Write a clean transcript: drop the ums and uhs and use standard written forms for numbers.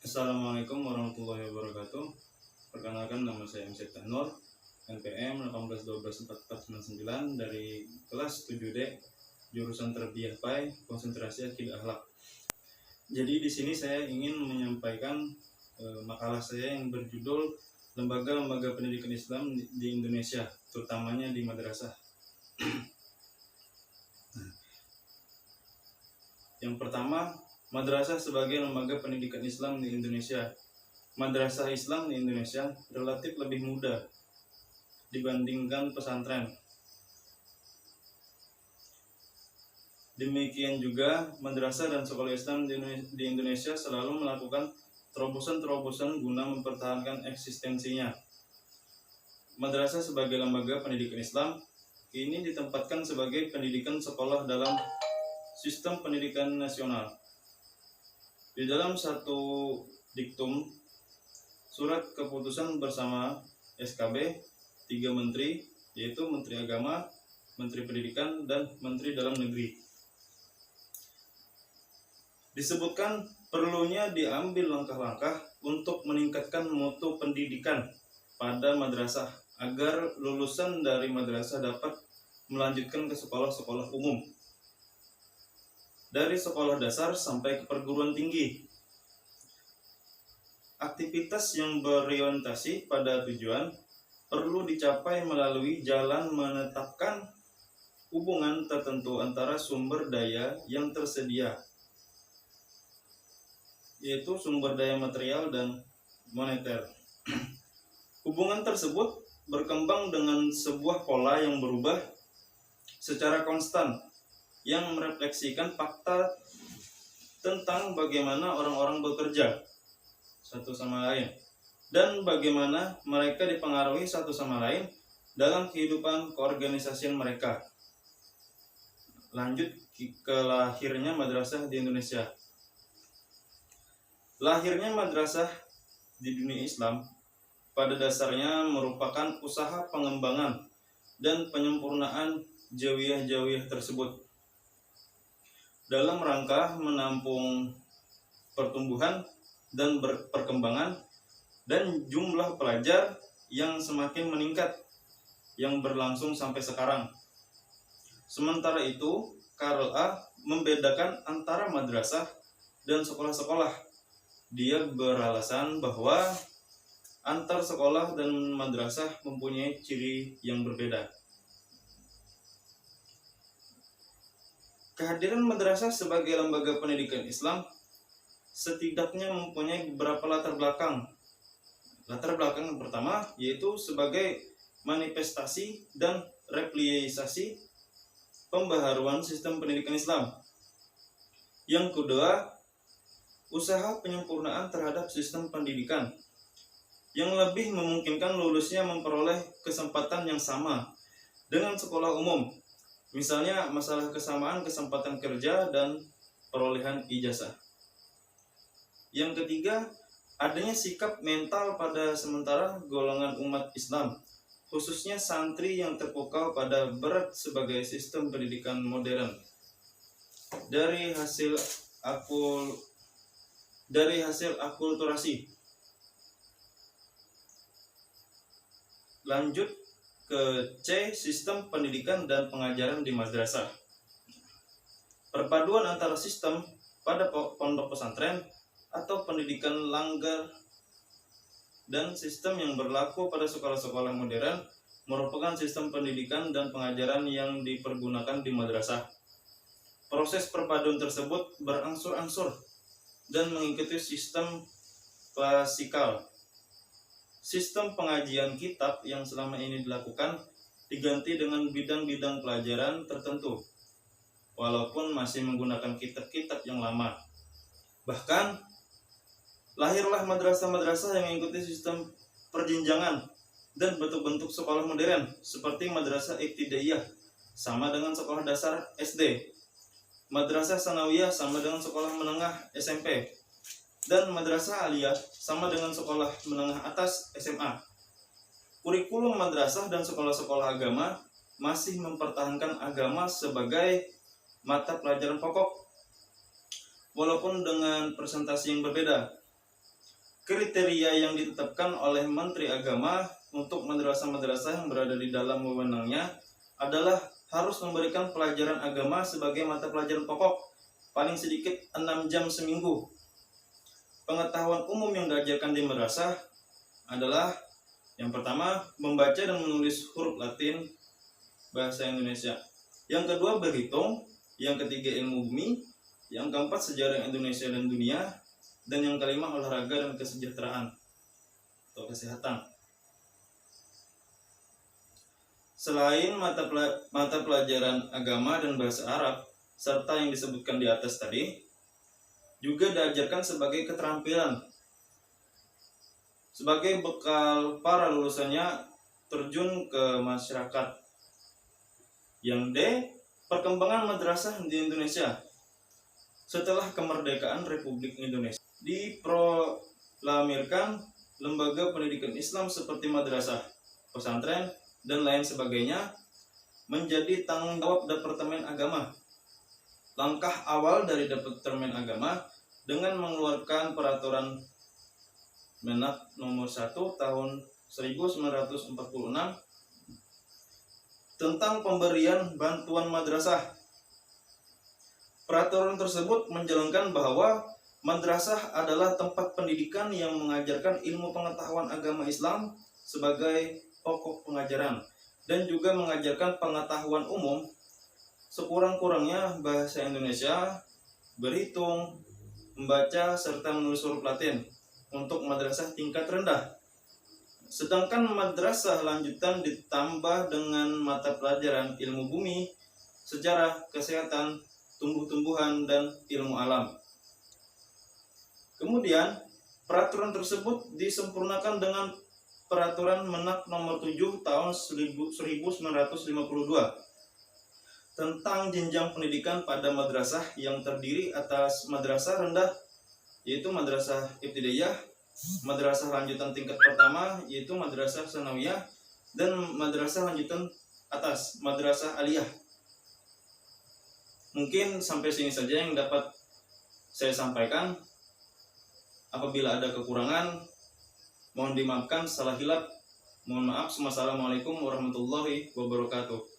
Assalamualaikum warahmatullahi wabarakatuh. Perkenalkan, nama saya MC Nur, NPM 181214499 dari kelas 7D, jurusan Tarbiyah PAI, konsentrasi Akidah Akhlak. Jadi di sini saya ingin menyampaikan makalah saya yang berjudul Lembaga-lembaga pendidikan Islam di Indonesia, terutamanya di madrasah. Yang pertama, madrasah sebagai lembaga pendidikan Islam di Indonesia. Madrasah Islam di Indonesia relatif lebih muda dibandingkan pesantren. Demikian juga, madrasah dan sekolah Islam di Indonesia selalu melakukan terobosan-terobosan guna mempertahankan eksistensinya. Madrasah sebagai lembaga pendidikan Islam ini ditempatkan sebagai pendidikan sekolah dalam sistem pendidikan nasional. Di dalam satu diktum surat keputusan bersama SKB 3 menteri, yaitu Menteri Agama, Menteri Pendidikan, dan Menteri Dalam Negeri, disebutkan perlunya diambil langkah-langkah untuk meningkatkan mutu pendidikan pada madrasah agar lulusan dari madrasah dapat melanjutkan ke sekolah-sekolah umum, dari sekolah dasar sampai ke perguruan tinggi. Aktivitas yang berorientasi pada tujuan perlu dicapai melalui jalan menetapkan hubungan tertentu antara sumber daya yang tersedia, yaitu sumber daya material dan moneter. Hubungan tersebut berkembang dengan sebuah pola yang berubah secara konstan, yang merefleksikan fakta tentang bagaimana orang-orang bekerja satu sama lain dan bagaimana mereka dipengaruhi satu sama lain dalam kehidupan keorganisasian mereka. Lanjut ke lahirnya madrasah di Indonesia. Lahirnya madrasah di dunia Islam pada dasarnya merupakan usaha pengembangan dan penyempurnaan jawiyah-jawiyah tersebut dalam rangka menampung pertumbuhan dan perkembangan dan jumlah pelajar yang semakin meningkat yang berlangsung sampai sekarang. Sementara itu, KRLA membedakan antara madrasah dan sekolah-sekolah. Dia beralasan bahwa antar sekolah dan madrasah mempunyai ciri yang berbeda. Kehadiran madrasah sebagai lembaga pendidikan Islam setidaknya mempunyai beberapa latar belakang. Latar belakang yang pertama yaitu sebagai manifestasi dan replikasi pembaharuan sistem pendidikan Islam. Yang kedua, usaha penyempurnaan terhadap sistem pendidikan yang lebih memungkinkan lulusnya memperoleh kesempatan yang sama dengan sekolah umum. Misalnya masalah kesamaan kesempatan kerja dan perolehan ijazah. Yang ketiga, adanya sikap mental pada sementara golongan umat Islam, khususnya santri yang terpukau pada berat sebagai sistem pendidikan modern. Dari hasil akulturasi. Lanjut ke C, sistem pendidikan dan pengajaran di madrasah. Perpaduan antara sistem pada pondok pesantren atau pendidikan langgar dan sistem yang berlaku pada sekolah-sekolah modern merupakan sistem pendidikan dan pengajaran yang dipergunakan di madrasah. Proses perpaduan tersebut berangsur-angsur dan mengikuti sistem klasikal. Sistem pengajian kitab yang selama ini dilakukan diganti dengan bidang-bidang pelajaran tertentu, walaupun masih menggunakan kitab-kitab yang lama. Bahkan, lahirlah madrasah-madrasah yang mengikuti sistem perjenjangan dan bentuk-bentuk sekolah modern, seperti madrasah ibtidaiyah sama dengan sekolah dasar SD, madrasah sanawiyah sama dengan sekolah menengah SMP, dan madrasah aliyah sama dengan sekolah menengah atas SMA. Kurikulum madrasah dan sekolah-sekolah agama masih mempertahankan agama sebagai mata pelajaran pokok, walaupun dengan presentasi yang berbeda. kriteria yang ditetapkan oleh Menteri Agama untuk madrasah-madrasah yang berada di dalam wewenangnya adalah harus memberikan pelajaran agama sebagai mata pelajaran pokok paling sedikit 6 jam seminggu. Pengetahuan umum yang diajarkan di madrasah adalah yang pertama, membaca dan menulis huruf Latin bahasa Indonesia. Yang kedua, berhitung. Yang ketiga, ilmu bumi. Yang keempat, sejarah Indonesia dan dunia. Dan yang kelima, olahraga dan kesejahteraan atau kesehatan. Selain mata pelajaran agama dan bahasa Arab, serta yang disebutkan di atas tadi, juga diajarkan sebagai keterampilan sebagai bekal para lulusannya terjun ke masyarakat. Yang D, perkembangan madrasah di Indonesia setelah kemerdekaan Republik Indonesia. Diproklamirkan lembaga pendidikan Islam seperti madrasah, pesantren, dan lain sebagainya menjadi tanggung jawab Departemen Agama. Langkah awal dari Departemen Agama dengan mengeluarkan peraturan Menak nomor 1 tahun 1946 tentang pemberian bantuan madrasah. Peraturan tersebut menjelaskan bahwa madrasah adalah tempat pendidikan yang mengajarkan ilmu pengetahuan agama Islam sebagai pokok pengajaran dan juga mengajarkan pengetahuan umum sekurang-kurangnya bahasa Indonesia, berhitung, membaca, serta menulis huruf Latin untuk madrasah tingkat rendah. Sedangkan madrasah lanjutan ditambah dengan mata pelajaran ilmu bumi, sejarah, kesehatan, tumbuh-tumbuhan, dan ilmu alam. Kemudian, peraturan tersebut disempurnakan dengan peraturan Menak nomor 7 tahun 1952 tentang jenjang pendidikan pada madrasah yang terdiri atas madrasah rendah yaitu madrasah ibtidaiyah, madrasah lanjutan tingkat pertama yaitu madrasah sanawiyah, dan madrasah lanjutan atas madrasah aliyah. Mungkin sampai sini saja yang dapat saya sampaikan. Apabila ada kekurangan, mohon dimaafkan, salah hilap. Mohon maaf. Wassalamualaikum warahmatullahi wabarakatuh.